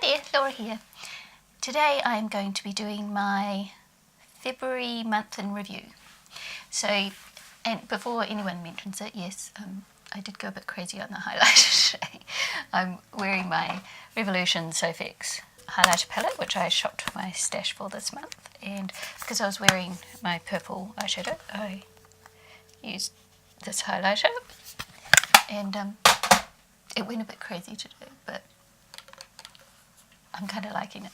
there, Laura here. Today I am going to be doing my February month in review. So, and before anyone mentions it, yes, I did go a bit crazy on the highlighter today. I'm wearing my Revolution SophX highlighter palette, which I shopped my stash for this month, and because I was wearing my purple eyeshadow, I used this highlighter, and it went a bit crazy today, but I'm kind of liking it.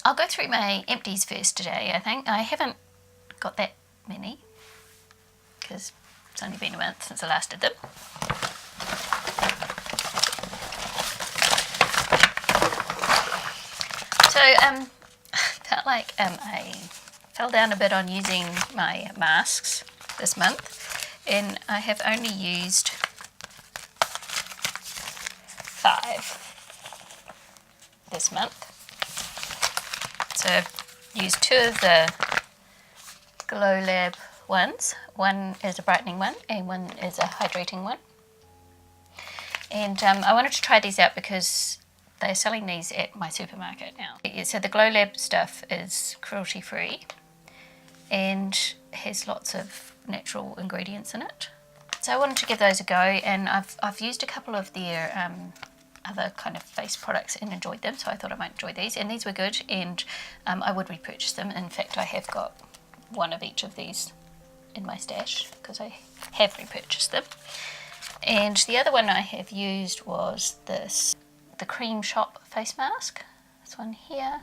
I'll go through my empties first today, I think. I haven't got that many, because it's only been a month since I last did them. So, felt like I fell down a bit on using my masks this month, and I have only used 5 this month. So I've used 2 of the Glow Lab ones. One is a brightening one and one is a hydrating one. And I wanted to try these out because they're selling these at my supermarket now. So the Glow Lab stuff is cruelty free and has lots of natural ingredients in it. So I wanted to give those a go, and I've used a couple of their other kind of face products and enjoyed them, so I thought I might enjoy these, and these were good, and I would repurchase them. In fact, I have got one of each of these in my stash because I have repurchased them. And the other one I have used was this, the Cream Shop face mask, this one here.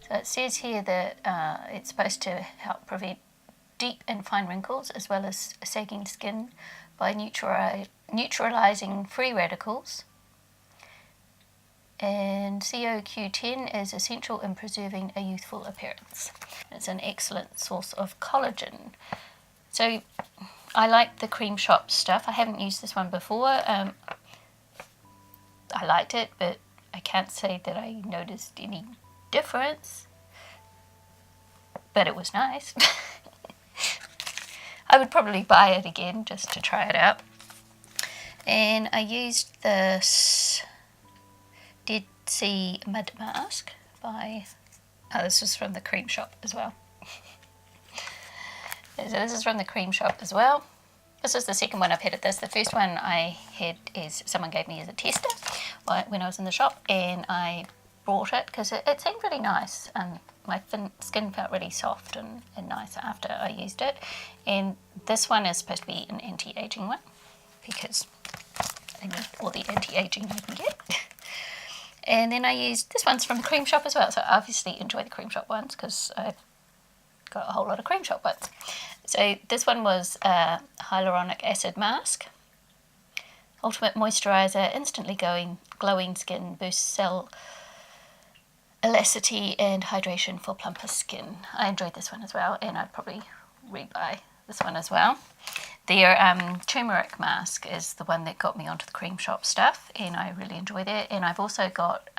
So it says here that it's supposed to help prevent deep and fine wrinkles as well as sagging skin by neutralizing free radicals. And CoQ10 is essential in preserving a youthful appearance. It's an excellent source of collagen. So I like the Cream Shop stuff. I haven't used this one before. I liked it, but I can't say that I noticed any difference, but it was nice. I would probably buy it again just to try it out. And I used this Dead Sea Mud Mask by, this is from the Cream Shop as well. So this is from the Cream Shop as well. This is the second one I've had at this. The first one I had is someone gave me as a tester when I was in the shop, and I bought it because it seemed really nice, and my skin felt really soft and nice after I used it. And this one is supposed to be an anti-aging one because I need all the anti-aging I can get. And then I used, this one's from the Cream Shop as well, so I obviously enjoy the Cream Shop ones because I've got a whole lot of Cream Shop ones. So this one was a hyaluronic acid mask. Ultimate moisturizer, instantly glowing skin, boosts cell elasticity and hydration for plumper skin. I enjoyed this one as well, and I'd probably rebuy this one as well. Their turmeric mask is the one that got me onto the Cream Shop stuff, and I really enjoy that. And I've also got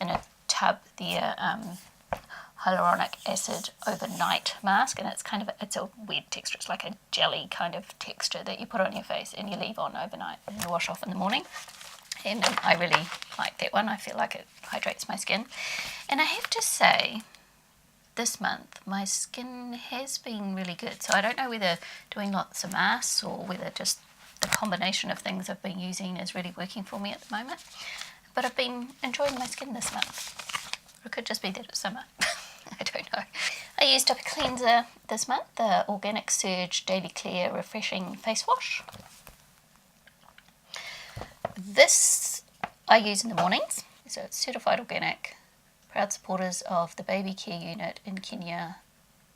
in a tub their hyaluronic acid overnight mask, and it's a weird texture. It's like a jelly kind of texture that you put on your face and you leave on overnight and you wash off in the morning. And I really like that one. I feel like it hydrates my skin. And I have to say, this month my skin has been really good. So I don't know whether doing lots of masks or whether just the combination of things I've been using is really working for me at the moment. But I've been enjoying my skin this month. Or it could just be that it's summer. I don't know. I used up a cleanser this month, the Organic Surge Daily Clear Refreshing Face Wash. This I use in the mornings, so it's certified organic, proud supporters of the baby care unit in Kenya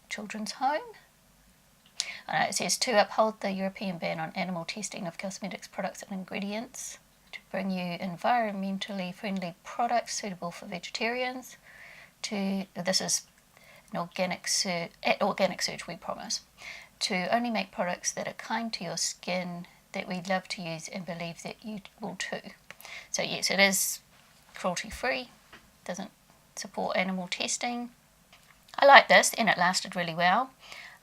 Children's Home. It says to uphold the European ban on animal testing of cosmetics products and ingredients, to bring you environmentally friendly products suitable for vegetarians. This is an at Organic Surge, we promise, to only make products that are kind to your skin, that we love to use and believe that you will too. So yes, it is cruelty free, doesn't support animal testing, I like this and it lasted really well.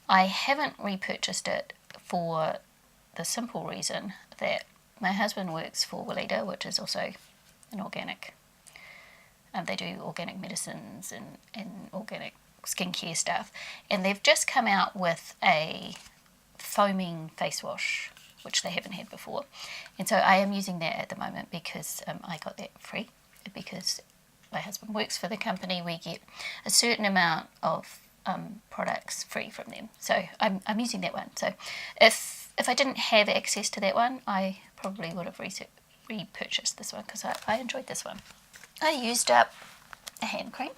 I haven't repurchased it for the simple reason that my husband works for Letailleur, which is also an organic. They do organic medicines and organic skincare stuff. And they've just come out with a foaming face wash, which they haven't had before. And so I am using that at the moment because I got that free. Because my husband works for the company, we get a certain amount of products free from them. So I'm using that one. So if I didn't have access to that one, I probably would have repurchased this one because I enjoyed this one. I used up a hand cream,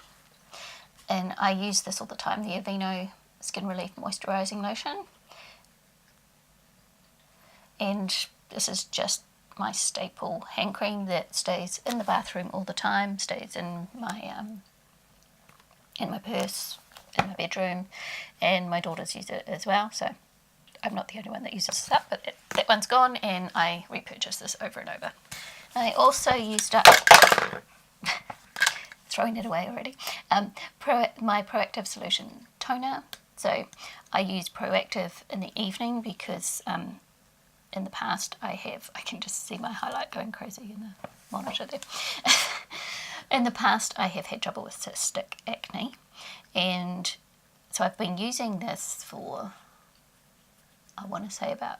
and I use this all the time, the Aveeno Skin Relief Moisturising Lotion. And this is just my staple hand cream that stays in the bathroom all the time, stays in my purse, in my bedroom, and my daughters use it as well. So I'm not the only one that uses this up, but that one's gone, and I repurchased this over and over. I also used up, throwing it away already, my Proactive Solution Toner. So I use Proactive in the evening because in the past I can just see my highlight going crazy in the monitor there. In the past I have had trouble with cystic acne, and so I've been using this for, I want to say about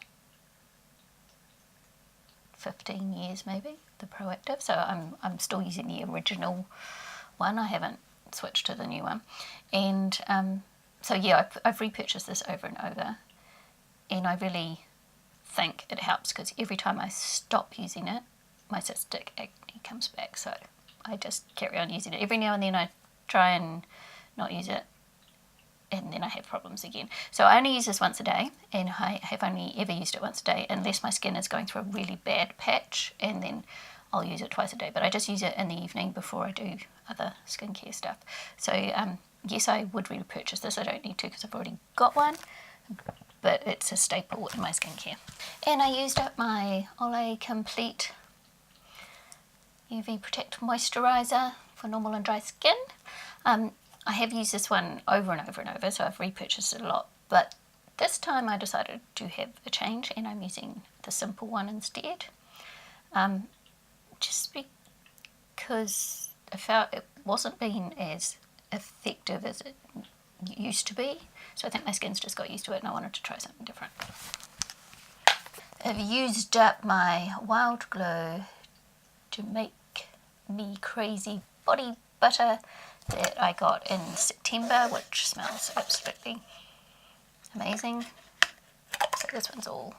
15 years maybe, the Proactive. So I'm still using the original one. I haven't switched to the new one. And so yeah, I've repurchased this over and over, and I really think it helps because every time I stop using it, my cystic acne comes back. So I just carry on using it. Every now and then I try and not use it, and then I have problems again. So I only use this once a day, and I have only ever used it once a day unless my skin is going through a really bad patch, and then I'll use it twice a day. But I just use it in the evening before I do other skincare stuff. So yes, I would repurchase this. I don't need to because I've already got one, but it's a staple in my skincare. And I used up my Olay Complete UV Protect Moisturiser for normal and dry skin. I have used this one over and over and over, so I've repurchased it a lot. But this time I decided to have a change, and I'm using the simple one instead. Just because I felt it wasn't being as effective as it used to be. So I think my skin's just got used to it, and I wanted to try something different. I've used up my Wild Glow to make me crazy body butter that I got in September, which smells absolutely amazing. So this one's all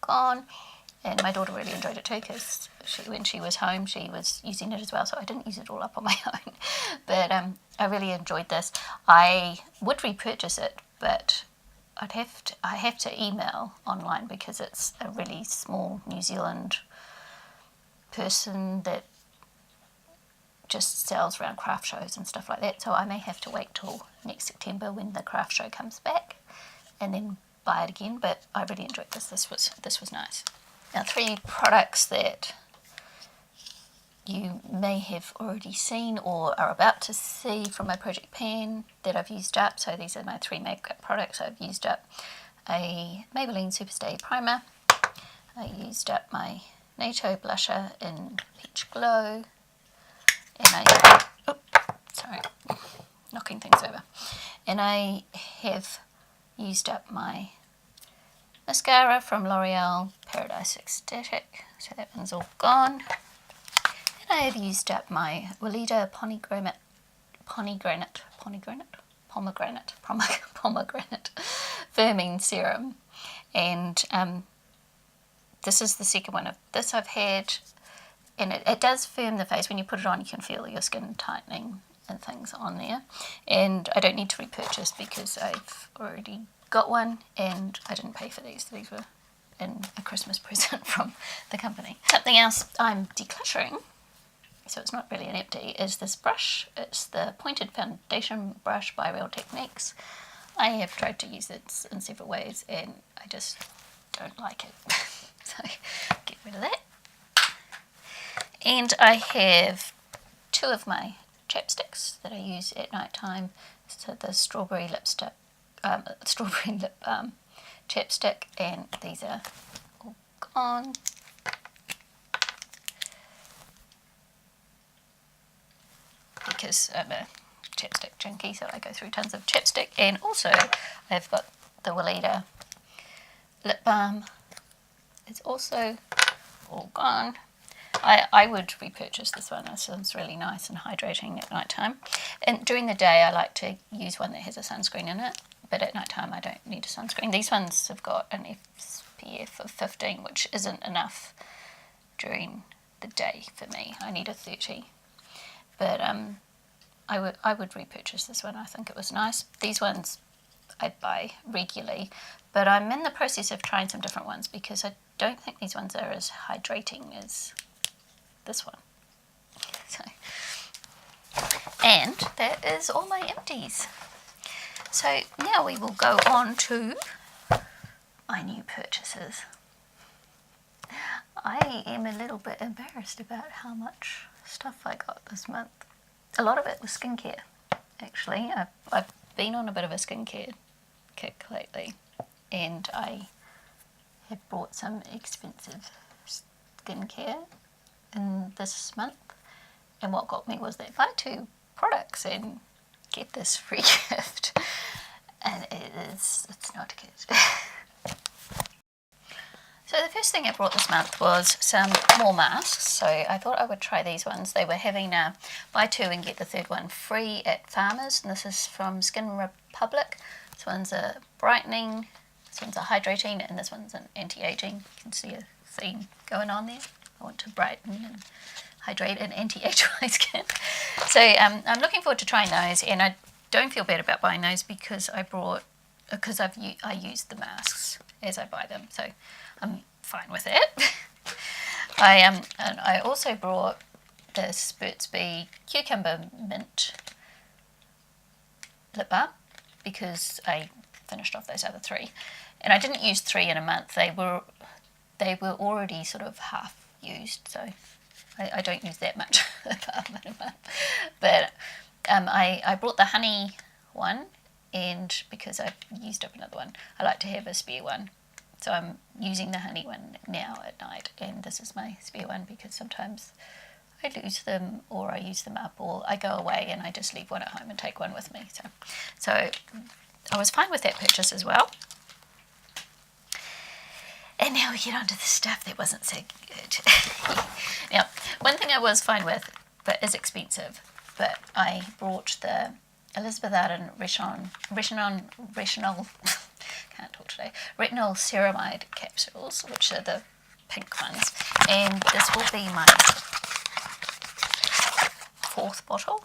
gone, and my daughter really enjoyed it too because when she was home she was using it as well, so I didn't use it all up on my own. But I really enjoyed this. I would repurchase it, but I have to email online because it's a really small New Zealand person that just sells around craft shows and stuff like that. So I may have to wait till next September when the craft show comes back and then buy it again. But I really enjoyed this. This was nice. Now 3 products that you may have already seen or are about to see from my project pan that I've used up. So these are my 3 makeup products. I've used up a Maybelline Superstay Primer. I used up my NATO blusher in Peach Glow. And sorry, knocking things over. And I have used up my mascara from L'Oreal Paradise Ecstatic. So that one's all gone. And I have used up my Weleda Pomegranate Firming Serum. And this is the second one of this I've had. And it does firm the face. When you put it on, you can feel your skin tightening and things on there. And I don't need to repurchase because I've already got one and I didn't pay for these. These were in a Christmas present from the company. Something else I'm decluttering, so it's not really an empty, is this brush. It's the Pointed Foundation Brush by Real Techniques. I have tried to use it in several ways and I just don't like it. So get rid of that. And I have 2 of my chapsticks that I use at night time. So the strawberry lipstick, strawberry lip balm chapstick, and these are all gone. Because I'm a chapstick junkie, so I go through tons of chapstick. And also I've got the Weleda lip balm. It's also all gone. I would repurchase this one. This one's really nice and hydrating at night time. And during the day I like to use one that has a sunscreen in it, but at night time I don't need a sunscreen. These ones have got an SPF of 15, which isn't enough during the day for me. I need a 30. But I would repurchase this one. I think it was nice. These ones I buy regularly, but I'm in the process of trying some different ones because I don't think these ones are as hydrating as this one. So, and that is all my empties. So now we will go on to my new purchases. I am a little bit embarrassed about how much stuff I got this month. A lot of it was skincare, actually. I've been on a bit of a skincare kick lately, and I have bought some expensive skincare in this month. And what got me was that buy 2 products and get this free gift. And it's not good. So the first thing I brought this month was some more masks. So I thought I would try these ones. They were having a buy 2 and get the 3rd one free at Farmers. And this is from Skin Republic. This one's a brightening, this one's a hydrating, and this one's an anti-aging. You can see a theme going on there. I want to brighten and hydrate and anti-age my skin. So I'm looking forward to trying those, and I don't feel bad about buying those because I use the masks as I buy them. So I'm fine with it. And I also brought this Burt's Bee Cucumber Mint lip balm because I finished off those other 3. And I didn't use 3 in a month. They were already sort of half used, so I don't use that much lip balm in a month. But I brought the honey one, and because I've used up another one, I like to have a spare one. So I'm using the honey one now at night, and this is my spare one because sometimes I lose them or I use them up or I go away and I just leave one at home and take one with me. So I was fine with that purchase as well. And now we get on to the stuff that wasn't so good. Now, one thing I was fine with, but is expensive, but I brought the Elizabeth Arden Retinol Ceramide capsules, which are the pink ones, and this will be my 4th bottle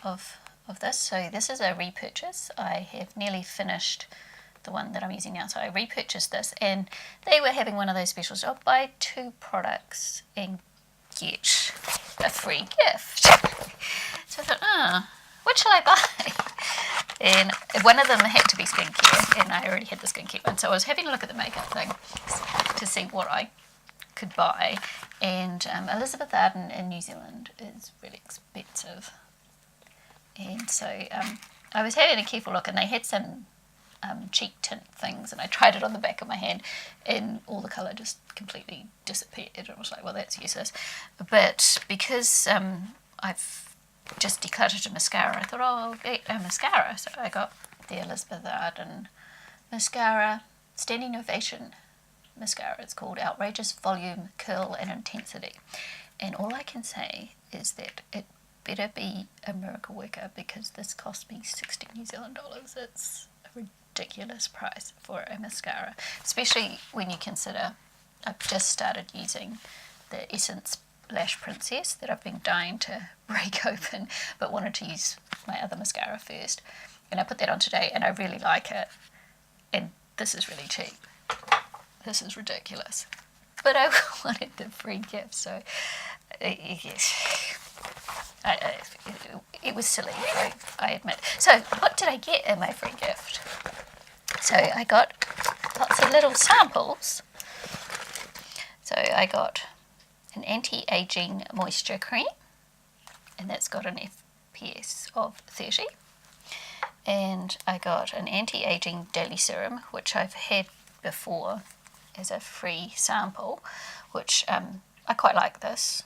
of this. So this is a repurchase. I have nearly finished the one that I'm using now, so I repurchased this, and they were having one of those specials. I'll buy 2 products and get a free gift. So I thought, what shall I buy? And one of them had to be skincare, and I already had the skincare one, so I was having a look at the makeup thing to see what I could buy. And Elizabeth Arden in New Zealand is really expensive, and so I was having a careful look, and they had some cheek tint things, and I tried it on the back of my hand, and all the colour just completely disappeared. I was like, well, that's useless. But because I've just decluttered a mascara, I thought, I'll get a mascara. So I got the Elizabeth Arden mascara, Standing Ovation mascara. It's called Outrageous Volume, Curl and Intensity. And all I can say is that it better be a miracle worker, because this cost me 60 New Zealand dollars. It's a ridiculous price for a mascara, especially when you consider I've just started using the Essence Lash Princess that I've been dying to break open, but wanted to use my other mascara first, and I put that on today and I really like it, and this is really cheap. This is ridiculous, but I wanted the free gift, so it was silly, I admit. So what did I get in my free gift? So I got lots of little samples. So I got an anti-aging moisture cream, and that's got an FPS of 30. And I got an anti-aging daily serum, which I've had before as a free sample, which I quite like this.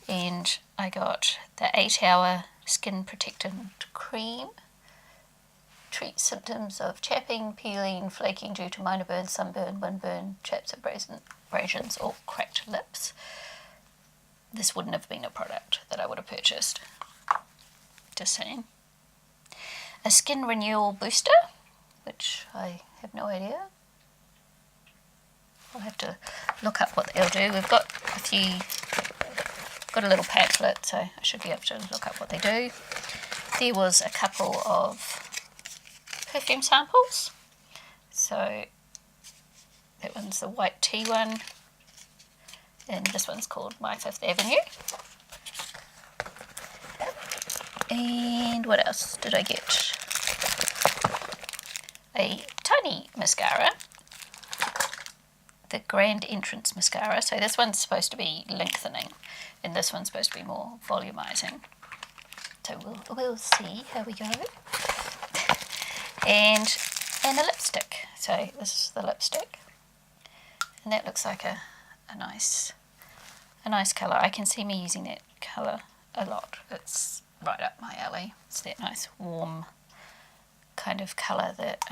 And I got the 8-hour skin protectant cream. Treats symptoms of chapping, peeling, flaking due to minor burns, sunburn, windburn, chaps, abrasions, or cracked lips. This wouldn't have been a product that I would have purchased. Just saying. A skin renewal booster, which I have no idea. I'll have to look up what they'll do. We've got got a little pamphlet, so I should be able to look up what they do. There was a couple of perfume samples. So that one's the white tea one, and this one's called My Fifth Avenue. And what else did I get? A tiny mascara, the Grand Entrance mascara. So this one's supposed to be lengthening, and this one's supposed to be more volumizing. So we'll see how we go. And a lipstick. So this is the lipstick, and that looks like a nice colour. I can see me using that colour a lot. It's right up my alley. It's that nice warm kind of colour that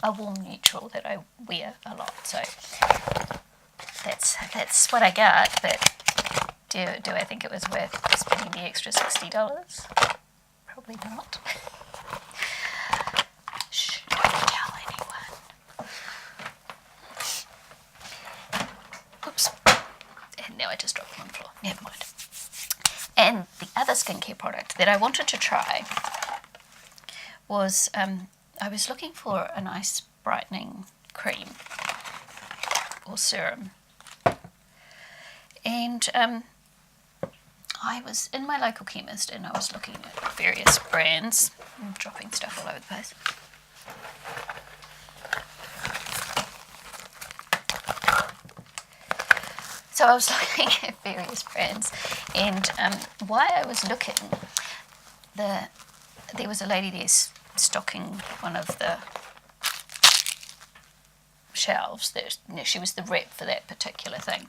a warm neutral that I wear a lot. So that's what I got. But do I think it was worth spending the extra $60? Probably not. Shh, don't tell anyone. Oops. And now I just dropped them on the floor. Never mind. And the other skincare product that I wanted to try was, I was looking for a nice brightening cream or serum. And I was in my local chemist and I was looking at various brands. I'm dropping stuff all over the place. So I was looking at various brands, and while I was looking, there was a lady there stocking one of the shelves. She was the rep for that particular thing,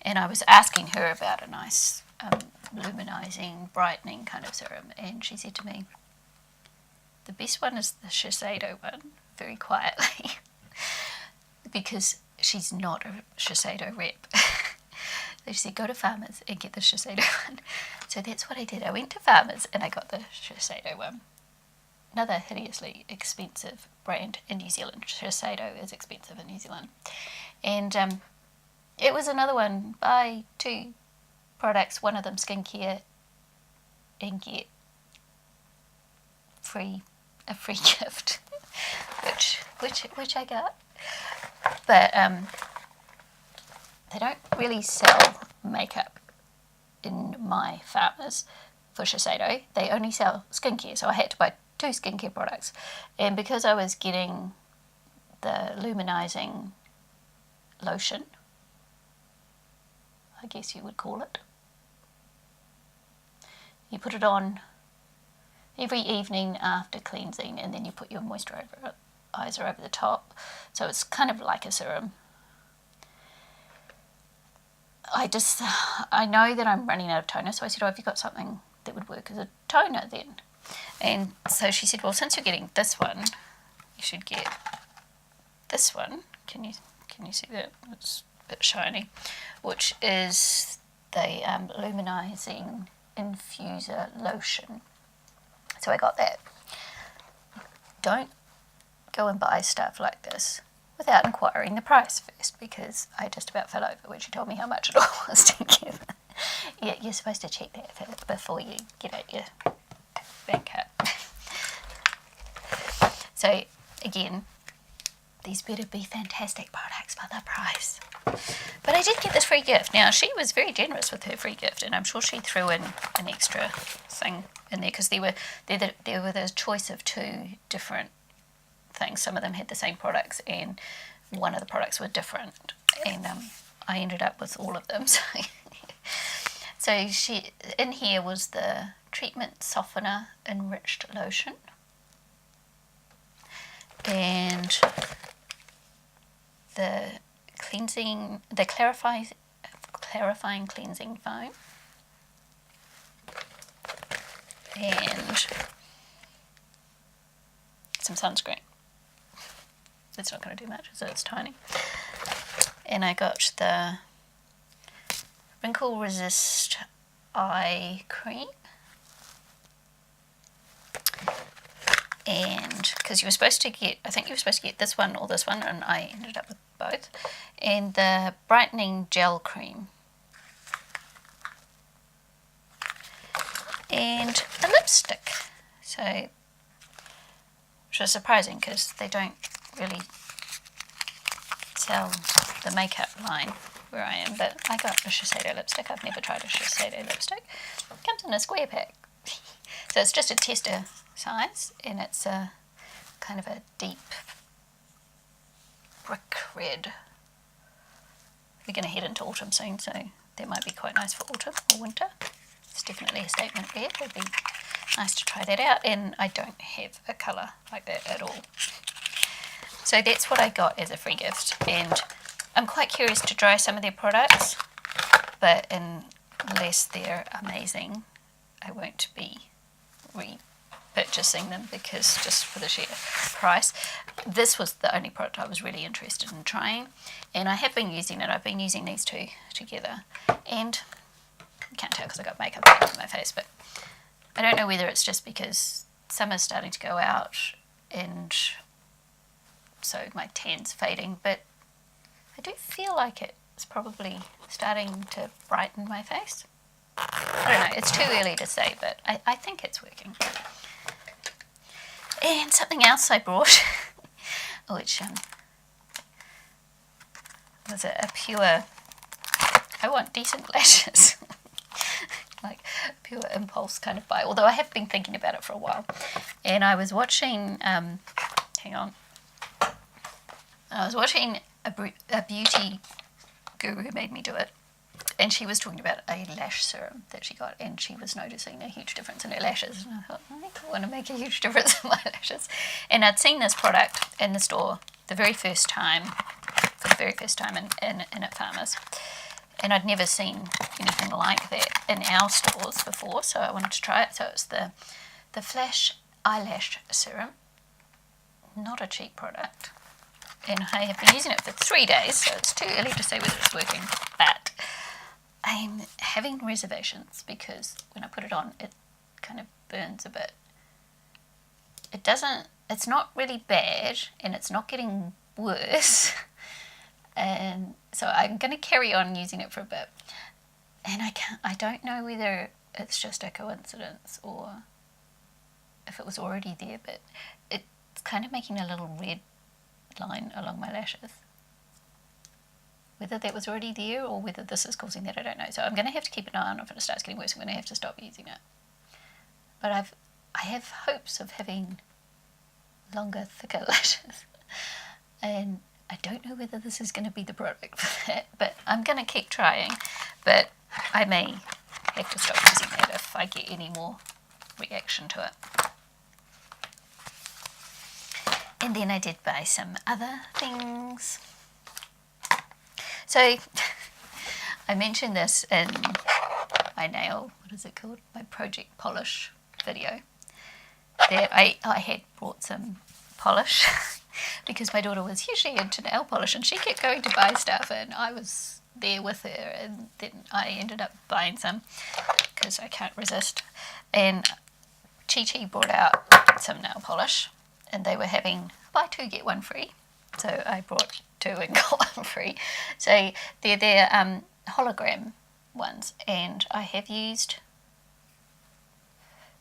and I was asking her about a nice luminizing, brightening kind of serum, and she said to me, the best one is the Shiseido one, very quietly, because she's not a Shiseido rep. She said, go to Farmers and get the Shiseido one. So that's what I did. I went to Farmers and I got the Shiseido one. Another hideously expensive brand in New Zealand. Shiseido is expensive in New Zealand. And it was another one, buy 2 products, one of them skincare, and get a free gift, which I got. But they don't really sell makeup in my Farmers for Shiseido. They only sell skincare, so I had to buy 2 skincare products. And because I was getting the luminizing lotion, I guess you would call it, you put it on every evening after cleansing, and then you put your moisturizer over the top. So it's kind of like a serum. I know that I'm running out of toner, so I said, have you got something that would work as a toner then? And so she said, well, since you're getting this one, you should get this one. Can you see that? It's a bit shiny. Which is the luminizing infuser lotion. So I got that. Don't go and buy stuff like this without inquiring the price first, because I just about fell over when she told me how much it all was together. Yeah, you're supposed to check that before you get out your bank card. So again, these better be fantastic products for the price. But I did get this free gift. Now, she was very generous with her free gift, and I'm sure she threw in an extra thing in there, because there were the choice of 2 different things. Some of them had the same products, and one of the products were different, and I ended up with all of them. So she in here was the Treatment Softener Enriched Lotion. And the clarifying cleansing foam. And some sunscreen. It's not going to do much, so it's tiny. And I got the Wrinkle Resist Eye Cream. And because you were supposed to get, I think you were supposed to get this one or this one, and I ended up with both. And the Brightening Gel Cream. And a lipstick. So, which was surprising because they don't really sell the makeup line where I am, but I got a Shiseido lipstick. I've never tried a Shiseido lipstick. It comes in a square pack. So it's just a tester size, and it's a kind of a deep brick red. We're going to head into autumn soon, so that might be quite nice for autumn or winter. It's definitely a statement red. It'd be nice to try that out, and I don't have a colour like that at all. So that's what I got as a free gift, and I'm quite curious to try some of their products, but unless they're amazing, I won't be repurchasing them because just for the sheer price. This was the only product I was really interested in trying, and I have been using it. I've been using these two together, and you can't tell because I got makeup all over my face, but I don't know whether it's just because summer's starting to go out and so my tan's fading, but I do feel like it's probably starting to brighten my face. I don't know, it's too early to say, but I think it's working. And something else I brought, which was a pure, I want decent lashes, like pure impulse kind of buy, although I have been thinking about it for a while. And I was watching, hang on, I was watching a beauty guru who made me do it, and she was talking about a lash serum that she got, and she was noticing a huge difference in her lashes, and I thought, I want to make a huge difference in my lashes. And I'd seen this product in the store for the very first time in at Farmers, and I'd never seen anything like that in our stores before, so I wanted to try it. So it's the Flash Eyelash Serum, not a cheap product. And I have been using it for 3 days, so it's too early to say whether it's working, but I'm having reservations because when I put it on, it kind of burns a bit. It's not really bad, and it's not getting worse, and so I'm going to carry on using it for a bit. And I don't know whether it's just a coincidence or if it was already there, but it's kind of making a little red line along my lashes. Whether that was already there or whether this is causing that, I don't know. So I'm going to have to keep an eye on it. If it starts getting worse, I'm going to have to stop using it. But I have hopes of having longer, thicker lashes, and I don't know whether this is going to be the product for that, but I'm going to keep trying. But I may have to stop using that if I get any more reaction to it. And then I did buy some other things. So I mentioned this in my nail, what is it called? My Project Polish video. That I had brought some polish because my daughter was hugely into nail polish and she kept going to buy stuff, and I was there with her, and then I ended up buying some because I can't resist. And Chi brought out some nail polish, and they were having buy two get one free, so I brought two and got one free. So they're hologram ones, and I have used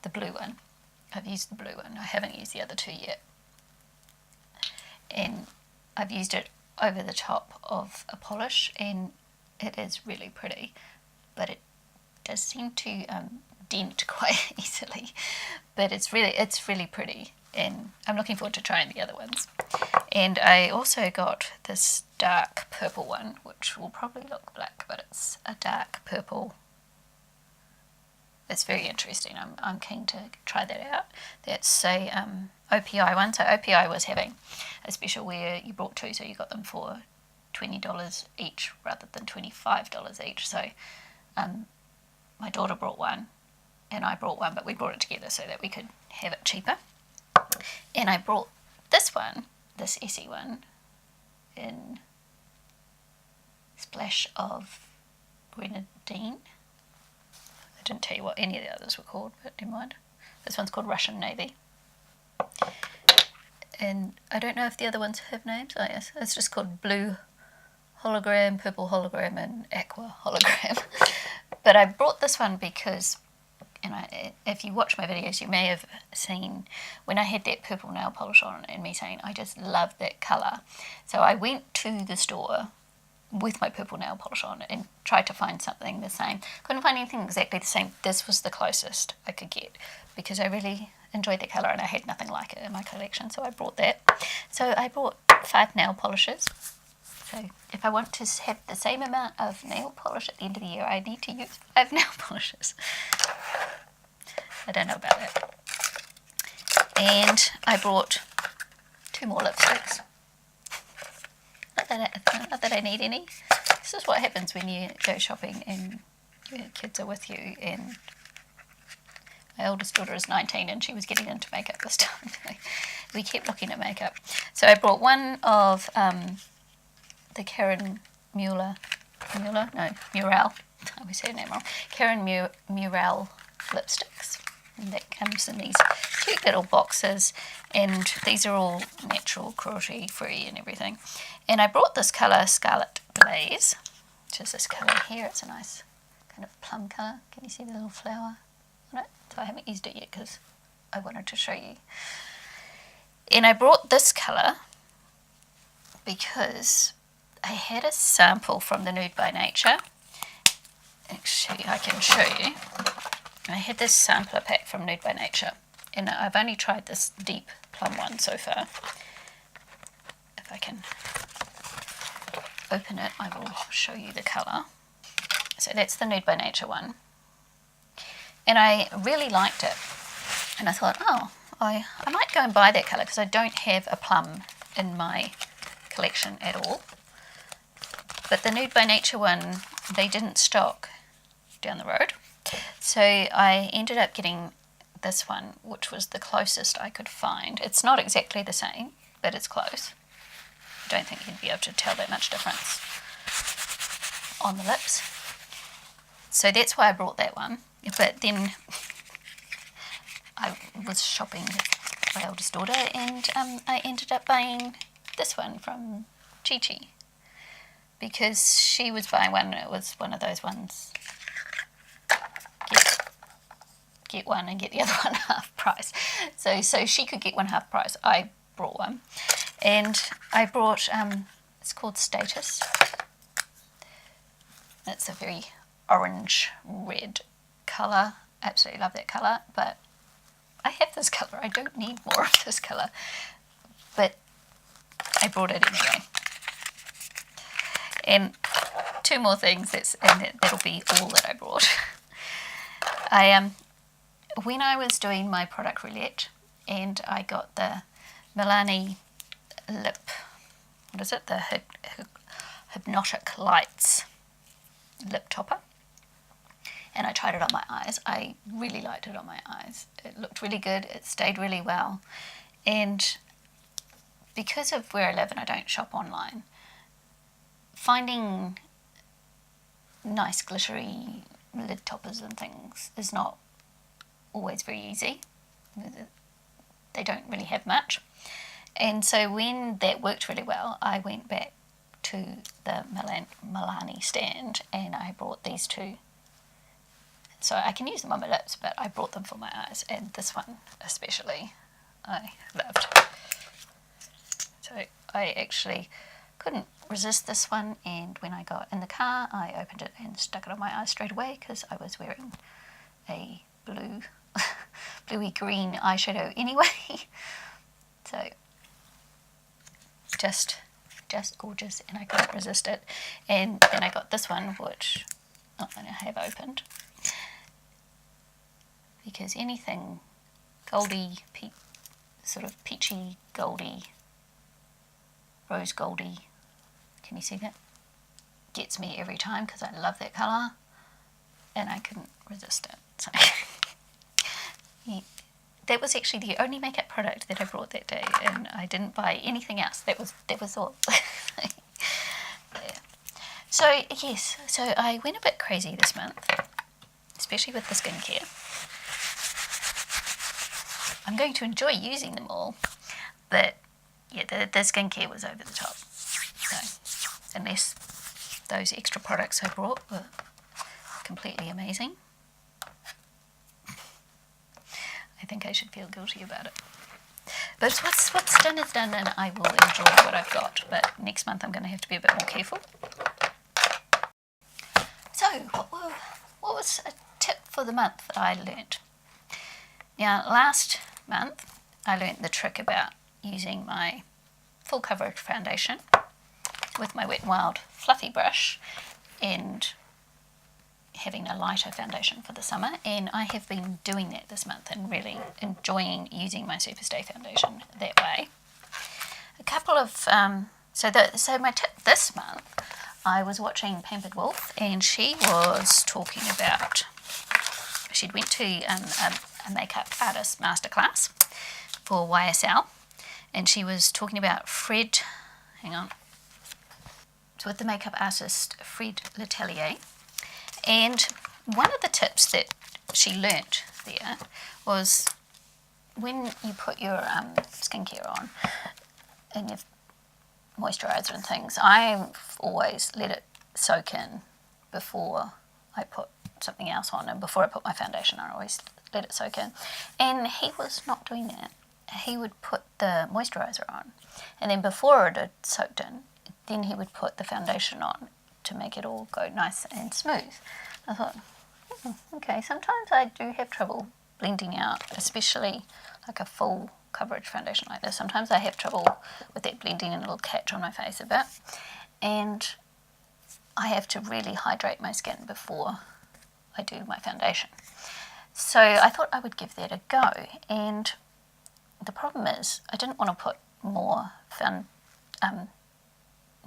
the blue one. I haven't used the other two yet, and I've used it over the top of a polish, and it is really pretty, but it does seem to dent quite easily, but it's really pretty, and I'm looking forward to trying the other ones. And I also got this dark purple one, which will probably look black, but it's a dark purple it's very interesting. I'm keen to try that out. That's a OPI one. So OPI was having a special where you brought two, so you got them for $20 each rather than $25 each. So my daughter brought one and I brought one, but we brought it together so that we could have it cheaper. And I brought this one, this Essie one, in Splash of Grenadine. I didn't tell you what any of the others were called, but never mind. This one's called Russian Navy. And I don't know if the other ones have names. Oh yes, it's just called Blue Hologram, Purple Hologram, and Aqua Hologram. But I brought this one because, and if you watch my videos, you may have seen when I had that purple nail polish on and me saying I just love that colour. So I went to the store with my purple nail polish on and tried to find something the same. Couldn't find anything exactly the same. This was the closest I could get because I really enjoyed the colour and I had nothing like it in my collection, so I brought that. So I brought 5 nail polishes. So if I want to have the same amount of nail polish at the end of the year, I need to use 5 nail polishes. I don't know about that. And I brought 2 more lipsticks. Not that I need any. This is what happens when you go shopping and your kids are with you. And my oldest daughter is 19 and she was getting into makeup this time. We kept looking at makeup. So I brought one of the Karen Murrell. I always say her name wrong. Karen Murrell lipsticks. And that comes in these cute little boxes, and these are all natural, cruelty free and everything. And I brought this colour, Scarlet Blaze, which is this colour here. It's a nice kind of plum colour. Can you see the little flower on it? So I haven't used it yet because I wanted to show you. And I brought this colour because I had a sample from the Nude by Nature. Actually, I can show you. I had this sampler pack from Nude by Nature, and I've only tried this deep plum one so far. If I can open it, I will show you the colour. So that's the Nude by Nature one. And I really liked it. And I thought, oh, I might go and buy that colour because I don't have a plum in my collection at all. But the Nude by Nature one, they didn't stock down the road. So I ended up getting this one, which was the closest I could find. It's not exactly the same, but it's close. I don't think you'd be able to tell that much difference on the lips. So that's why I brought that one. But then I was shopping with my oldest daughter and I ended up buying this one from Chi-Chi because she was buying one. It was one of those ones, get one and get the other one half price. So she could get one half price. I brought one. And I brought, it's called Status. It's a very orange-red colour. Absolutely love that colour, but I have this colour. I don't need more of this colour. But I brought it anyway. And 2 more things, that'll be all that I brought. When I was doing my product roulette and I got the Milani lip, what is it? The Hypnotic Lights lip topper. And I tried it on my eyes. I really liked it on my eyes. It looked really good. It stayed really well. And because of where I live and I don't shop online, finding nice glittery lid toppers and things is not always very easy. They don't really have much. And so when that worked really well, I went back to the Milani stand and I brought these 2. So I can use them on my lips, but I brought them for my eyes, and this one especially I loved. So I actually couldn't resist this one, and when I got in the car I opened it and stuck it on my eyes straight away because I was wearing a bluey green eyeshadow anyway. So just gorgeous, and I couldn't resist it. And then I got this one, which I have opened, because anything goldy, sort of peachy, goldy, rose goldy, can you see that? Gets me every time because I love that colour and I couldn't resist it. So yeah, that was actually the only makeup product that I brought that day, and I didn't buy anything else. That was all. Yeah. So yes, so I went a bit crazy this month, especially with the skincare. I'm going to enjoy using them all, but yeah, the skincare was over the top. So unless those extra products I brought were completely amazing, I think I should feel guilty about it. But what's done is done, and I will enjoy what I've got. But next month I'm going to have to be a bit more careful. So what was a tip for the month that I learnt? Now, last month I learnt the trick about using my full coverage foundation with my Wet n Wild fluffy brush and having a lighter foundation for the summer, and I have been doing that this month and really enjoying using my Superstay foundation that way. A couple of so my tip this month, I was watching Pampered Wolf, and she was talking about, she'd went to a makeup artist masterclass for YSL, and she was talking about with the makeup artist Fred Letailleur. And one of the tips that she learnt there was when you put your skincare on and your moisturiser and things, I've always let it soak in before I put something else on, and before I put my foundation on, I always let it soak in. And he was not doing that. He would put the moisturiser on, and then before it had soaked in, then he would put the foundation on to make it all go nice and smooth. I thought, okay, sometimes I do have trouble blending out, especially like a full coverage foundation like this. Sometimes I have trouble with that blending, and it'll catch on my face a bit. And I have to really hydrate my skin before I do my foundation. So I thought I would give that a go. And the problem is I didn't want to put more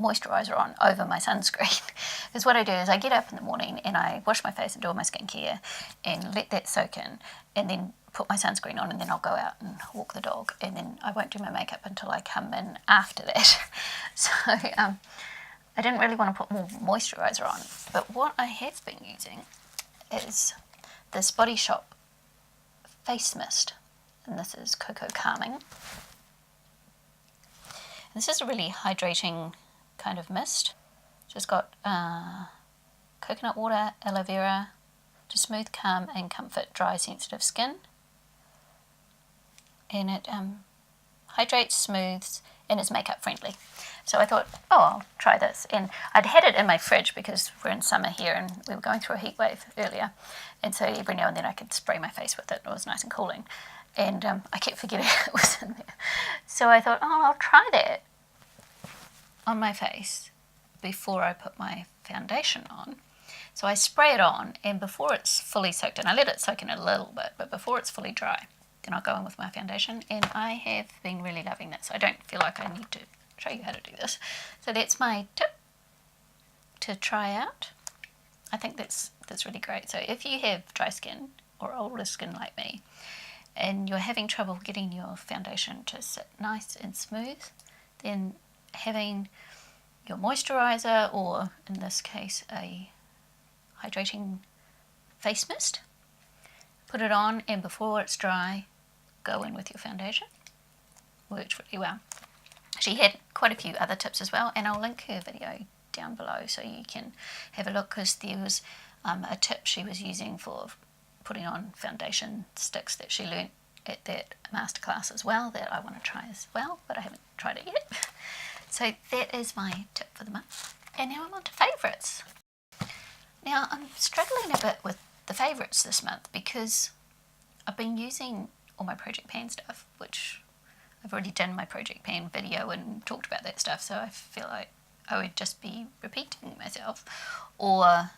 moisturiser on over my sunscreen, because what I do is I get up in the morning and I wash my face and do all my skincare and let that soak in, and then put my sunscreen on, and then I'll go out and walk the dog, and then I won't do my makeup until I come in after that. So I didn't really want to put more moisturiser on. But what I have been using is this Body Shop face mist, and this is Coco Calming. And this is a really hydrating kind of mist. Just got coconut water, aloe vera to smooth, calm and comfort dry sensitive skin, and it hydrates, smooths, and is makeup friendly. So I thought, oh, I'll try this. And I'd had it in my fridge because we're in summer here and we were going through a heat wave earlier, and so every now and then I could spray my face with it. It was nice and cooling, and I kept forgetting it was in there. So I thought, oh, I'll try that on my face before I put my foundation on. So I spray it on, and before it's fully soaked in, I let it soak in a little bit, but before it's fully dry, then I'll go in with my foundation, and I have been really loving this. So I don't feel like I need to show you how to do this. So that's my tip to try out. I think that's really great. So if you have dry skin or older skin like me, and you're having trouble getting your foundation to sit nice and smooth, then having your moisturiser, or in this case a hydrating face mist, put it on, and before it's dry, go in with your foundation. Worked really well. She had quite a few other tips as well, and I'll link her video down below so you can have a look, because there was a tip she was using for putting on foundation sticks that she learnt at that masterclass as well, that I want to try as well, but I haven't tried it yet. So that is my tip for the month. And now I'm on to favourites. Now I'm struggling a bit with the favourites this month because I've been using all my Project Pan stuff, which I've already done my Project Pan video and talked about that stuff, so I feel like I would just be repeating myself. Or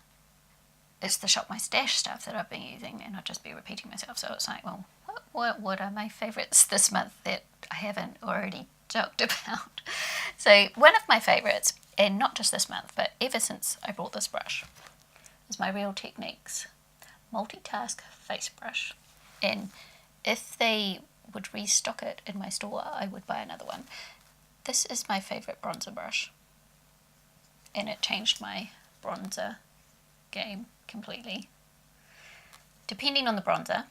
it's the Shop My Stash stuff that I've been using, and I'd just be repeating myself. So it's like, well, what are my favourites this month that I haven't already talked about? So one of my favourites, and not just this month, but ever since I bought this brush, is my Real Techniques Multitask Face Brush. And if they would restock it in my store, I would buy another one. This is my favourite bronzer brush, and it changed my bronzer game completely. Depending on the bronzer,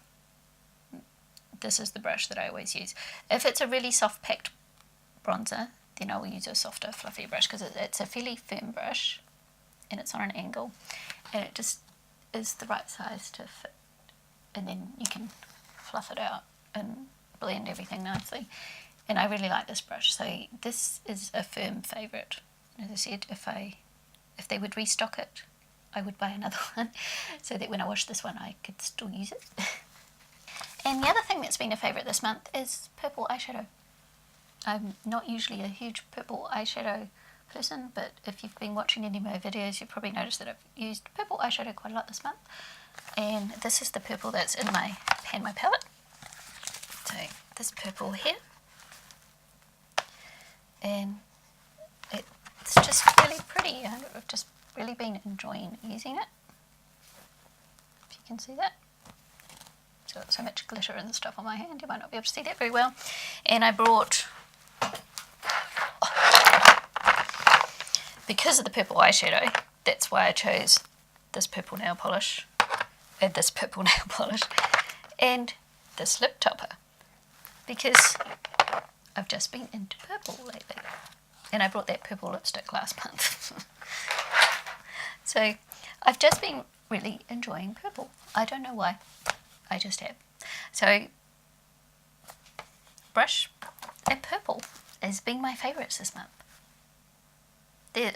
this is the brush that I always use. If it's a really soft packed bronzer, then I will use a softer, fluffy brush, because it's a fairly firm brush and it's on an angle, and it just is the right size to fit, and then you can fluff it out and blend everything nicely. And I really like this brush, so this is a firm favourite. As I said, if they would restock it, I would buy another one, so that when I wash this one I could still use it. And the other thing that's been a favourite this month is purple eyeshadow. I'm not usually a huge purple eyeshadow person, but if you've been watching any of my videos, you've probably noticed that I've used purple eyeshadow quite a lot this month. And this is the purple that's in my palette. So this purple here, and it's just really pretty. I've just really been enjoying using it, if you can see that. It's got so much glitter and stuff on my hand, you might not be able to see that very well. And I brought, because of the purple eyeshadow, that's why I chose this purple nail polish, and this purple nail polish, and this lip topper, because I've just been into purple lately. And I brought that purple lipstick last month. So I've just been really enjoying purple. I don't know why, I just have. So brush and purple has been my favourites this month.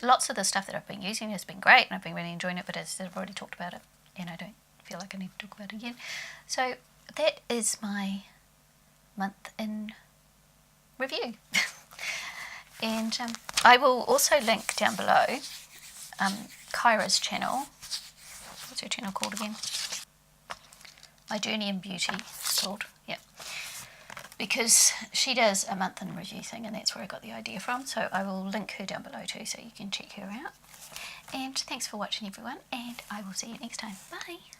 Lots of the stuff that I've been using has been great, and I've been really enjoying it, but as I've already talked about it, and I don't feel like I need to talk about it again. So that is my month in review. And I will also link down below Kyra's channel. What's her channel called again? My JourneyInBeauty, it's called, yeah. Because she does a month in review thing, and that's where I got the idea from. So I will link her down below too, so you can check her out. And thanks for watching, everyone, and I will see you next time. Bye!